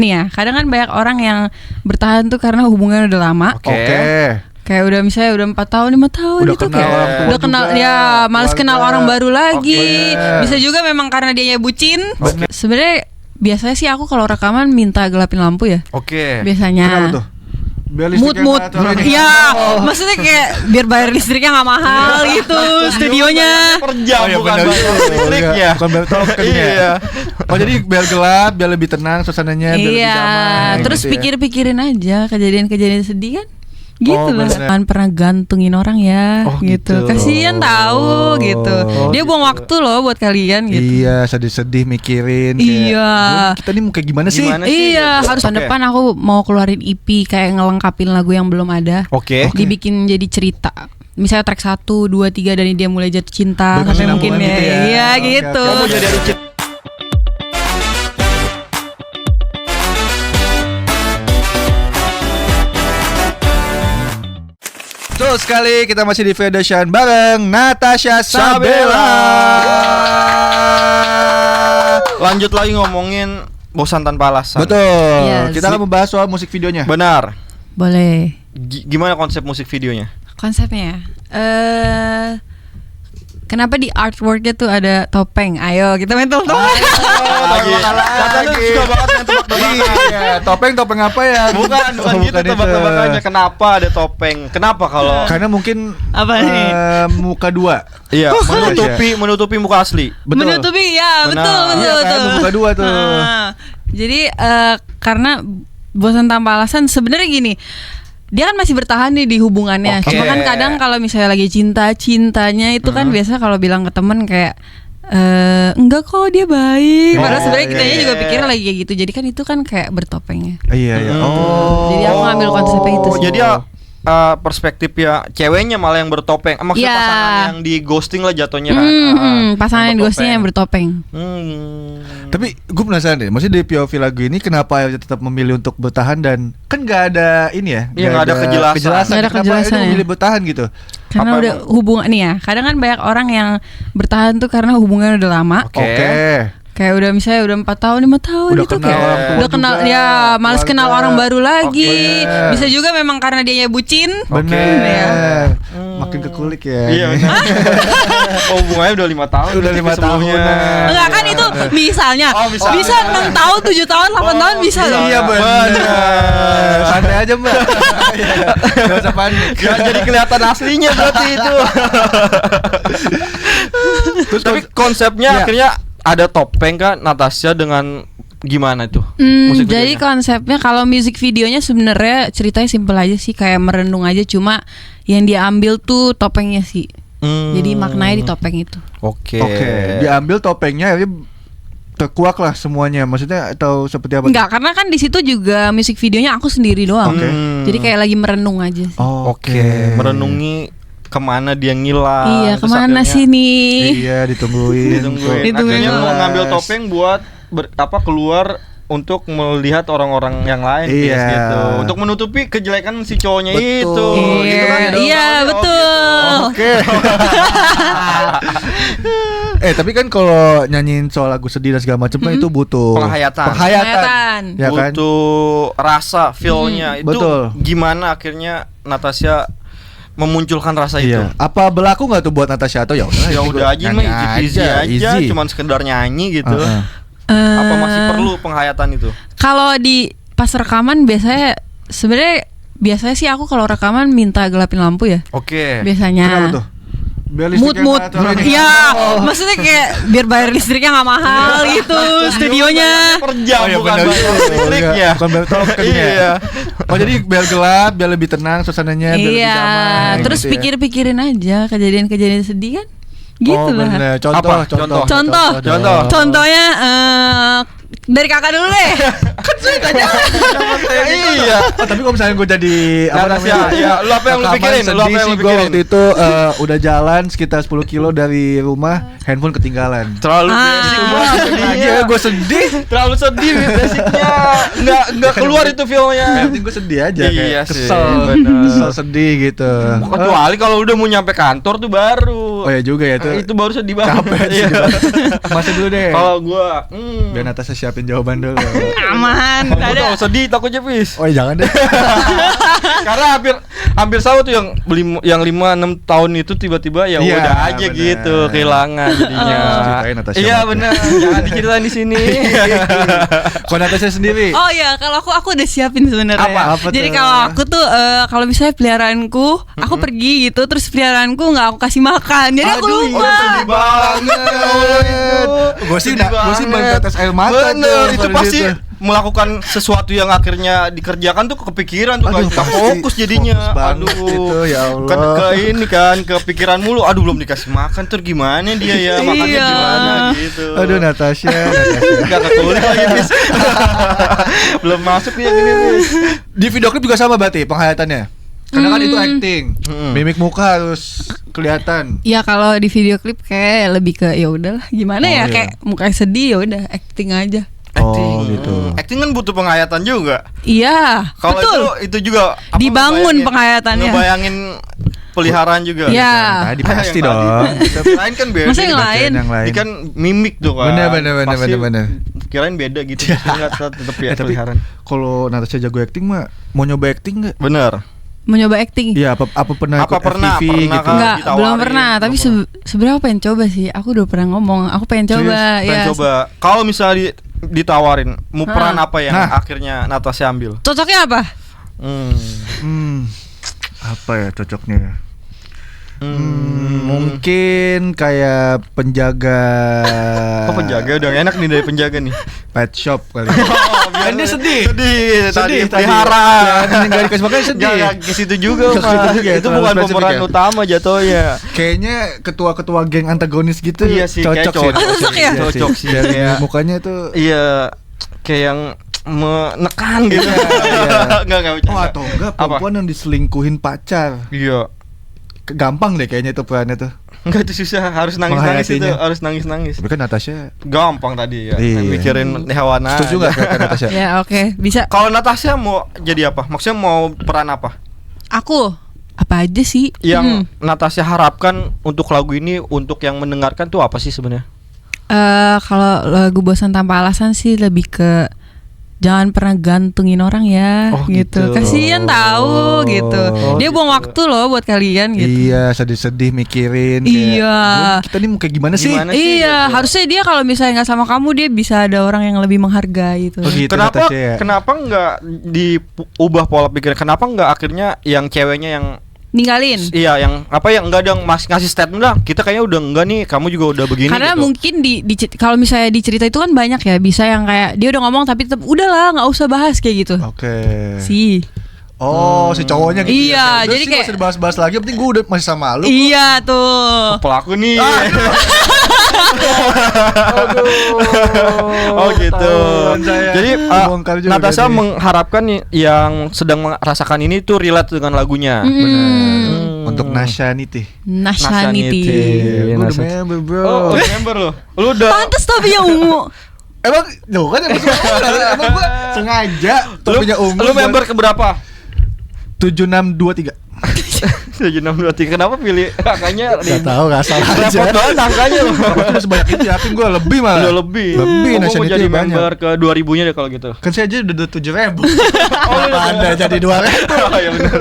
Nih ya, kadang kan banyak orang yang bertahan tuh karena hubungan udah lama. Oke. Kayak udah misalnya udah 4 tahun 5 tahun Udah gitu kenal kayak orang tua udah kenal juga, ya males kenal keluarga. orang baru lagi. Bener. Bisa juga memang karena dianya bucin. Bener. Sebenarnya biasanya sih aku kalau rekaman minta gelapin lampu ya. Oke. Biasanya. Kenapa tuh? Biar listriknya Mood nggak terlalu ini. ya maksudnya kayak biar bayar listriknya nggak mahal gitu studionya. Per jam bukan bener. bayar listriknya. Bukan bayar tokennya. Iya. Oh jadi biar gelap, biar lebih tenang suasananya, biar lebih Iya, damai. terus gitu ya. pikir-pikirin aja kejadian-kejadian sedih kan. Gitu Oh, loh. bener. Jangan pernah gantungin orang ya, Oh, gitu. gitu. Kasian tahu gitu. Oh, Dia buang waktu loh buat kalian gitu. Iya, sedih-sedih mikirin kayak, Iya. Kita nih mau kayak gimana sih? Gimana sih? Iya, harus tahun Oke. depan aku mau keluarin EP kayak ngelengkapin lagu yang belum ada. Oke. Dibikin jadi cerita. Misalnya track 1, 2, 3 dari dia mulai jatuh cinta sampai mungkin Berkesinambungan ya. gitu ya. Iya Oke, gitu. oke. Kamu jadi Richard. Betul sekali, kita masih di Federation bareng Natasha Sabella. Lanjut lagi ngomongin Bosan Tanpa Alasan. Betul. Yes. Kita akan membahas soal musik videonya. Benar. Boleh. Gimana konsep musik videonya? Konsepnya kenapa di artworknya tuh ada topeng? Ayo kita main topeng. Lagi. Kata lu suka banget main tebak-tebakan. Iya, topeng apa ya? Bukan gitu tebak-tebakannya. Kenapa ada topeng? Kenapa kalau Karena mungkin Apa nih? muka dua. iya menutupi muka asli. Betul. Menutupi ya, Benar. betul Iya kan, betul. muka dua tuh. Jadi karena bosan tanpa alasan sebenarnya gini. Dia kan masih bertahan nih di hubungannya. Oke. Cuma kan kadang kalau misalnya lagi cintanya itu kan biasa kalau bilang ke temen kayak enggak kok dia baik. Oh, Padahal sebenarnya iya, kitanya iya. juga pikirnya lagi kayak gitu. Jadi kan itu kan kayak bertopengnya. Iya, iya. Oh. Jadi aku ngambil konsepnya itu sih. Jadi ya perspektif ya ceweknya malah yang bertopeng. Maksudnya Iya. pasangan yang di ghosting lah jatuhnya kan. Pasangan yang bertopeng. ghostnya yang bertopeng. Tapi gue penasaran deh, maksudnya di POV lagu ini kenapa tetap memilih untuk bertahan dan kan nggak ada ini ya? Iya, nggak ada kejelasan. Nggak ada Kenapa kejelasan ini ya. memilih bertahan gitu? Karena Apa udah emang? hubungan nih ya. Kadang kan banyak orang yang bertahan tuh karena hubungan udah lama. Oke. Kayak udah misalnya udah 4 tahun 5 tahun Udah gitu kenal kayak orang tua udah kenal juga, ya males kenal keluarga. orang baru lagi. Bener. Bisa juga memang karena dianya bucin. Bener. Ya. Makin kekulik ya. Iya benar. Oh, hubungannya udah 5 tahun. Udah 5 sebelumnya. tahunan. Enggak kan itu misalnya, Oh, misalnya. bisa 6 tahun, 7 tahun, 8 tahun bisa loh. Iya bener. Santai aja mbak. Gak usah panik. Ya jadi kelihatan aslinya berarti itu. Terus Tapi konsepnya Iya. akhirnya ada topeng kan Natasha dengan gimana itu? Musik Jadi videonya? konsepnya kalau music videonya sebenarnya ceritanya simpel aja sih kayak merenung aja cuma yang dia ambil tuh topengnya sih. Jadi maknanya di topeng itu. Oke. Oke, diambil topengnya ya terkuak lah semuanya. Maksudnya atau seperti apa? Enggak, karena kan di situ juga music videonya aku sendiri doang. Oke. Jadi kayak lagi merenung aja sih. Oh, Oke, merenungi kemana dia ngilang. Iya, Terus kemana akhirnya sih nih? Iya, ditungguin. Ditungguin. Ditungguin. Akhirnya mau ngambil topeng buat keluar untuk melihat orang-orang yang lain Iya. guys, gitu. Untuk menutupi kejelekan si cowoknya Betul. itu. Gitu kan, Iya, dalam iya hal- betul. Oke. Tapi kan kalau nyanyiin soal lagu sedih dan segala macam kan itu butuh Penghayatan. Penghayatan. Ya kan? Butuh rasa, feel-nya. Itu Betul. gimana akhirnya Natasha memunculkan rasa itu? Iya. Apa berlaku nggak tuh buat Natasha atau ya udah? Ya udah aja mah easy aja, easy. cuman sekedar nyanyi gitu. Uh-uh. Apa masih perlu penghayatan itu? Kalau di pas rekaman biasanya sih aku kalau rekaman minta gelapin lampu ya. Oke. Biasanya. Kenapa tuh? Biar Mood listriknya nggak terlalu ini. ya maksudnya kayak biar bayar listriknya nggak mahal gitu studionya. Per jam bukan bener. bayar listriknya. Bukan bayar tokennya. Iya. Oh jadi biar gelap, biar lebih tenang suasananya, biar lebih Iya, damai. terus gitu ya. pikir-pikirin aja kejadian-kejadian sedih kan. Gitu Oh, lah. bener. Apa? Contoh. Contoh. Contohnya dari kakak dulu deh. Kan ceritanya. Iya. Oh, tapi kalau misalnya gue jadi Natasha, iya. Lu apa yang lu rekaman pikirin? Lu sedih apa yang sih, lu gue pikirin? waktu itu udah jalan sekitar 10 kilo dari rumah, handphone ketinggalan. Terlalu basic banget Aja sedihnya. gue sedih. Terlalu sedih basicnya. Enggak keluar itu filmnya. Yang penting gue sedih aja Iya kayak sih, kesel, bener. kesel sedih gitu. Kecuali kalau udah mau nyampe kantor tuh baru. Oh ya juga ya tuh. Itu baru sedih banget. Capek Iya. sedih banget. Masa dulu deh. Kalau gua Biar Natasha siapin jawaban dulu. Aman, kalau gua ada. tuh sedih takutnya Pis. Oh ya jangan deh. Karena hampir sama tuh yang 5-6 tahun itu tiba-tiba ya Iya, udah aja bener. gitu kehilangan jadinya. Ceritain Natasha Iya banget. benar, jangan diceritain di sini. Kok Natasha sendiri? Oh ya, kalau aku udah siapin sebenarnya. Apa Jadi tuh? kalau aku tuh kalau misalnya peliharaanku, aku pergi gitu, terus peliharaanku nggak aku kasih makan, jadi aku Aduh, lupa. sedih banget. Gue sih Sedih menetes air mata Bener, tuh itu kalau pasti gitu. melakukan sesuatu yang akhirnya dikerjakan tuh kepikiran tuh Aduh, nggak pasti. fokus jadinya. Fokus banget itu, ya Allah. Kan ke ini kan kepikiran mulu. Aduh belum dikasih makan tuh gimana dia ya makannya Iya. gimana gitu. Aduh Natasha. Gak kekulik lagi bis. Belum masuk nih yang ini bis. Di video klip juga sama berarti penghayatannya. Karena kan itu acting. Mimik muka harus kelihatan. Ya kalau di video klip kayak lebih ke ya udahlah gimana Oh, ya iya. kayak mukanya sedih ya udah acting aja. Oh gitu. Acting kan butuh penghayatan juga. Iya, Kalau betul. itu juga apa, Dibangun ngebayangin- penghayatannya. Ngebayangin peliharaan juga. Iya. Tadi pasti Yang tadi. dong. Yang lain kan beda. Masa yang Ini lain? Yang lain. Ini kan mimik tuh kan. Bener. Pasti Kirain beda gitu. Enggak tetap ya Tapi peliharaan. kalau Natasha jago acting mah mau nyoba acting nggak? Bener. Mau nyoba acting? Iya, apa pernah Apa ikut pernah FTV kan? gitu? Enggak, ditawarin, belum pernah. Tapi belum sebenarnya aku pengen coba sih. Aku udah pernah ngomong, aku pengen coba. Pengen Ya. coba. Kalau misalnya ditawarin, mau peran apa yang Nah. akhirnya Natasha ambil? Cocoknya apa? Apa ya cocoknya? Mungkin kayak penjaga. Oh penjaga udah enak nih dari penjaga nih. Pet shop kali. Kan dia sedih. Sedih tadi Sedih tadi. pelihara. Ya, nggak dikasih makan sedih. Jangan ke situ juga, Ke situ Mas. juga ya, Itu terlalu bukan spesifik pemeran ya? utama jatuhnya. Kayaknya ketua-ketua geng antagonis gitu. Iya sih, kayak cocok. cocok. Cocok ya? Iya Cocok sih, Dari kayak- mukanya tuh. Iya, kayak yang menekan gitu. Iya. Enggak Oh bercanda. atau enggak perempuan yang diselingkuhin pacar. Iya. Gampang deh kayaknya itu perannya tuh. Enggak itu susah, harus nangis-nangis itu, Menghayatinya. harus nangis-nangis. Tapi kan Natasha. Gampang tadi ya, Iya. mikirin hewan aja. Setuju nggak kan Natasha? Ya oke, bisa. Kalau Natasha mau jadi apa? Maksudnya mau peran apa? Aku apa aja sih? Yang Natasha harapkan untuk lagu ini untuk yang mendengarkan tuh apa sih sebenarnya? Kalau lagu Bosan Tanpa Alasan sih lebih ke jangan pernah gantungin orang ya, Oh, gitu. gitu. Kasian tahu gitu. Oh, Dia gitu. buang waktu loh buat kalian gitu. Iya, sedih-sedih mikirin. Iya. Kita nih mau kayak gimana sih? Gimana sih, Iya, gitu. harusnya dia kalau misalnya nggak sama kamu dia bisa ada orang yang lebih menghargai gitu. Oh, gitu, Kenapa Natasha ya? kenapa nggak diubah pola pikir? Kenapa nggak akhirnya yang ceweknya yang Ninggalin. iya yang apa yang enggak ada yang ngasih statement lah. Kita kayaknya udah enggak nih, kamu juga udah begini Karena gitu. mungkin kalau misalnya di cerita itu kan banyak ya, bisa yang kayak dia udah ngomong tapi tetap udahlah nggak usah bahas kayak gitu. Oke. Sih. Oh, si cowoknya gitu. Iya, ya. Udah jadi sih, kayak- nggak usah dibahas-bahas lagi, yang penting gue udah masih sama lu. Iya tuh. Pelaku nih. Aduh. Oh gitu. Tahuan saya. Jadi Bongkar juga Natasha nih. mengharapkan nih yang sedang merasakan ini tuh relate dengan lagunya. Untuk Nashanity. Nationality. Iya, Gue udah Nasha. member bro. Oh, member lo. Lu udah Pantes topinya ungu. Emang, jauh kan emang gue sengaja topinya ungu. Lu member keberapa? 7623. 7623. Kenapa pilih angkanya Gak tau, gak salah aja. repot banget angkanya lo. Gue tuh udah sebanyak itu yakin gue lebih malah. Udah lebih. Lebih, Oh, gua mau Nationality jadi banyak. member ke 2000-nya deh kalau gitu. Kan saya aja udah 7.000. Apa anda jadi 2.000? Oh iya benar.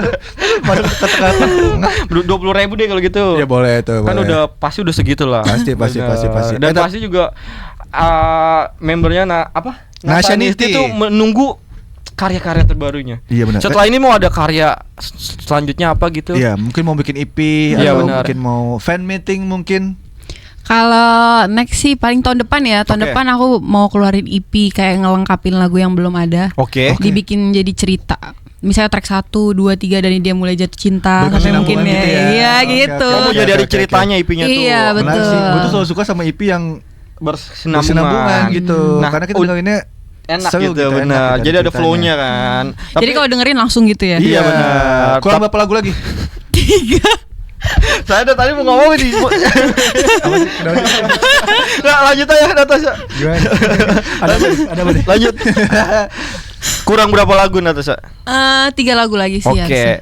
Masuk ke tengah-tengah. 20.000 deh kalau gitu. Ya boleh itu. Kan boleh. udah pasti udah segitu lah. Pasti. Dan Eh, pasti juga membernya Nationality itu menunggu karya-karya terbarunya. Iya benar. Setelah ini mau ada karya selanjutnya apa gitu? Iya, mungkin mau bikin EP Iya, atau benar. mungkin mau fan meeting mungkin. Kalau next sih paling tahun depan ya. Tahun Oke. depan aku mau keluarin EP kayak ngelengkapin lagu yang belum ada. Oke. Dibikin jadi cerita. Misalnya track 1, 2, 3 dari dia mulai jatuh cinta sampai Berkesinambungan mungkin ya. gitu ya. Iya Oke, gitu. Kamu oke. jadi dari ceritanya IP-nya tuh. Iya, Menarik betul. sih. Gue tuh selalu suka sama EP yang Bersinambungan. bersinambungan gitu. Nah, Karena kita dengerinnya enak Seru gitu, gitu, enak benar. gitu Jadi ada ceritanya. flow-nya kan. Jadi kalau dengerin langsung gitu ya. Iya, benar. Kurang berapa lagu lagi? 3. Saya ada tadi mau ngomong di Nggak, lanjut aja Natasha. Gimana? Ada apa nih? Lanjut. Kurang berapa lagu Natasha? 3 lagu lagi sih Oke. harusnya.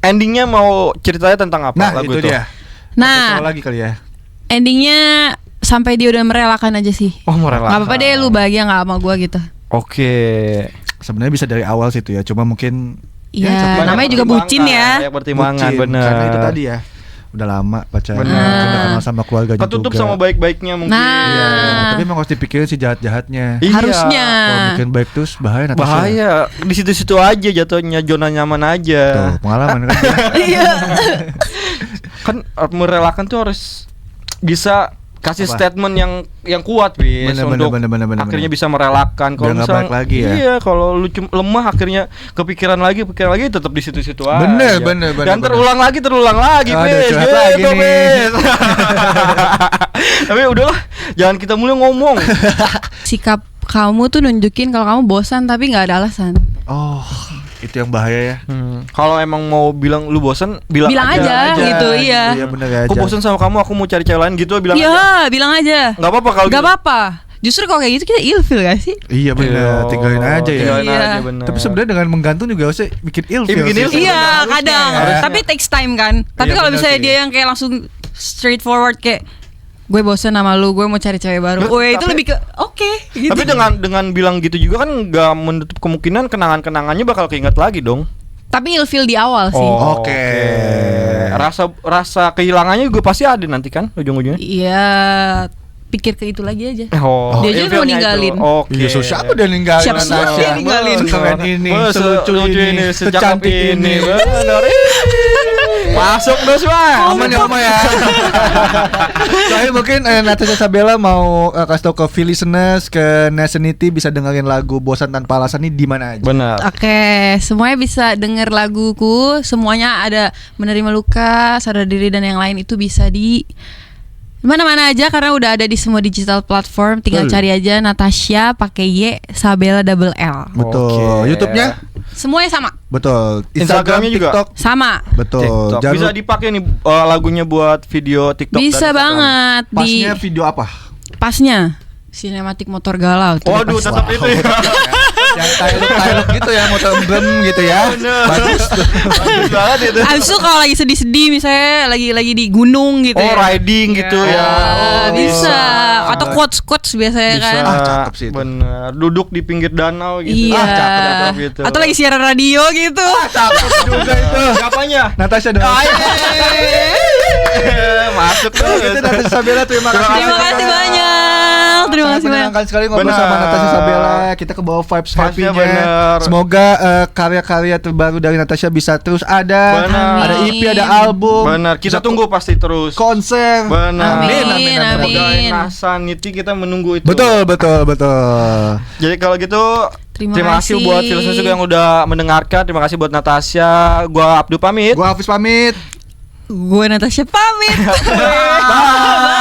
Endingnya mau ceritanya tentang apa Nah, lagu itu dia. Nah, Satu lagi kali ya. endingnya sampai dia udah merelakan aja sih. Oh, merelakan. Gak apa-apa deh lu bahagia gak sama gue gitu. Oke. Sebenarnya bisa dari awal sih itu ya, cuma mungkin Iya, Banyak namanya juga bucin ya. Banyak pertimbangan, bucin, bener. karena itu tadi ya. Udah lama pacaran, Bener. udah kenal sama keluarganya Ketutup juga. sama baik-baiknya mungkin. Nah. Iya, tapi emang harus dipikirin sih jahat-jahatnya. Iya. Harusnya. Kalau bikin baik terus bahaya Natasha. Bahaya. Di situ-situ aja jatuhnya, zona nyaman aja. Tuh, pengalaman kan. Iya. Kan merelakan tuh harus bisa kasih Apa? statement yang kuat, Bis, Bener, untuk bener. akhirnya bisa merelakan. Biar nggak balik lagi ya. Iya, kalau lu lemah akhirnya kepikiran lagi tetap di situ-situ aja. Bener. Dan terulang lagi, Aduh, Bis. curhat lagi Gitu, nih. Bis. Tapi udahlah, jangan kita mulai ngomong. Sikap kamu tuh nunjukin kalau kamu bosan tapi nggak ada alasan. Oh, itu yang bahaya ya. Kalau emang mau bilang lu bosan, bilang Aja gitu, iya. Iya bener ya. Aku bosan sama kamu, aku mau cari cewek lain gitu, bilang aja. Iya, bilang aja. Nggak apa-apa kalau Gak gitu. apa-apa. Justru kalau kayak gitu kita ilfil gak sih? Iya bener, tinggalin aja ya. Tinggalin Iya. aja, bener. Tapi sebenarnya dengan menggantung juga harusnya bikin ilfil. bikin sih. ilfil. Iya, Harusnya, kadang. harusnya. Tapi takes time kan. Tapi Iya, kalau bener misalnya sih. dia yang kayak langsung straightforward kayak gue bosen sama lu, gue mau cari cewek baru. Loh, Weh, itu tapi- lebih ke oke gitu. Tapi dengan bilang gitu juga kan nggak menutup kemungkinan kenangan-kenangannya bakal keinget lagi dong. Tapi ilfil di awal sih. Oke. Rasa kehilangannya juga pasti ada nanti kan ujung-ujungnya. Iya, pikir ke itu lagi aja. Oh, Dia aja ilfilnya mau ninggalin. itu. Oke. Iya, so siapa dia ninggalin? Siapa Natasha? dia ninggalin? Sekeren ini, Wah, selucu ini, secakep secantik ini. Benar. Masuk dos mah. Aman ya Oma ya. Soalnya mungkin Natasha Sabella mau kasih tau ke listeners, ke Nationity bisa dengerin lagu Bosan Tanpa Alasan ini di mana aja. Benar. Oke, semuanya bisa denger laguku. Semuanya ada Menerima Luka, Sadar Diri dan yang lain itu bisa di mana-mana aja karena udah ada di semua digital platform. Tinggal Betul. cari aja Natasha pakai Y, Sabella double L. Betul. Oke. YouTube-nya? Semuanya sama. Betul. Instagramnya juga? TikTok. Sama. Betul. TikTok. Jangan Bisa lupa- dipakai nih lagunya buat video TikTok. dan Bisa Instagram. banget pasnya video apa? pasnya sinematik motor galau tuh. Waduh, tetap itu ya. Yang tailuk gitu ya, motor brem gitu ya. Bener. Bagus tuh. Bagus banget itu. Abis itu kalau lagi sedih-sedih misalnya lagi di gunung gitu Oh, ya. riding gitu ya. Oh, bisa. Atau quotes biasanya Bisa. kan. Ah, cakep sih itu. Bener. Duduk di pinggir danau gitu. Iya. Cakep gitu. Atau lagi siaran radio gitu. Cakep juga itu. Siapanya? Natasha dong. Masuk tuh. Gitu Natasha Sabella, terima kasih. Terima kasih banyak. Terima Sangat kasih banyak. menyenangkan sekali ngobrol Benar. sama Natasha Sabella. Kita ke bawah vibes Vibes-nya happy-nya. benar. Semoga karya-karya terbaru dari Natasha bisa terus ada. Benar. Ada EP, ada album. Benar, kita Bisa tunggu pasti terus. konser. Benar. Amin, amin. Doain Nasanity, kita menunggu itu. Betul. Jadi kalau gitu Terima kasih kasih. buat Filsuf juga yang udah mendengarkan. Terima kasih buat Natasha. Gua Abdul pamit. Gua Hafiz pamit. Gue Natasha pamit. Bye.